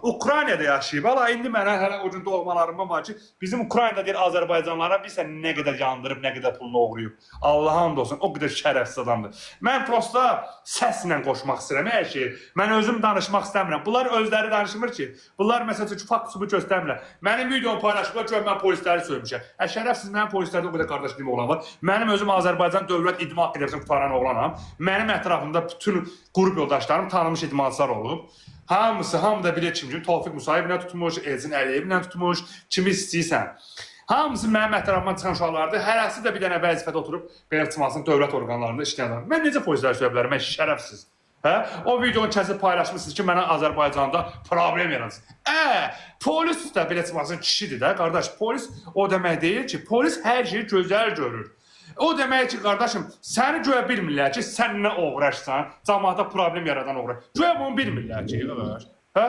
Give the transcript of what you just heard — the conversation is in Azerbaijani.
Ukraynada yaşayıb. Hala indi mənə hələ o gün doğmalarımdan var ki, bizim Ukraynada deyir Azərbaycanlılara bilsən nə qədər yandırıb, nə qədər pulunu oğruyub. Allah hamd olsun, o qədər şərəfsiz adamdır. Mən prosta səslə qoşmaq istəyirəm hər şeyi. Mən özüm danışmaq istəmirəm. Bunlar özləri danışmır ki. Bunlar məsələn ki, fakt sübut göstərmirlər. Mənim videomu paylaşıblar ki, mən polisləri söymüşəm. Şərəfsiz, mənim polislərdə o qədər qardaşlığım olan var. Mənim özüm Azərbaycan Dövlət İdman Akademiyasını qutaran oğlanam. Mənim ətrafımda bütün qrup yoldaşlarım tanınmış idmançılar olub. Hamısı, hamı da bilir kimi, Tofiq Musayevlə tutmuş, Elçin Əliyevlə tutmuş, kimi istəyirsən. Hamısı mənim ətrafımdan çıxan uşaqlardır. Hərəsi də bir dənə vəzifədə oturub belə çıxmasın dövlət orqanlarında işləyənlər. Mən necə polisləri söyə bilərəm? Mən şərəfsiz. Hə? O videonu kəsib paylaşmışsınız ki, mənə Azərbaycanda problem yaratsın. Polis də belə çıxmasın kişidir də, qardaş. Polis o demək deyil ki, polis hər şeyi gözəl görür. O demək ki, qardaşım, səni göyə bilmirlər ki, sən nə oğraşsan, cəmaata problem yaradan oğraş. Göyə bunu bilmirlər ki, hə?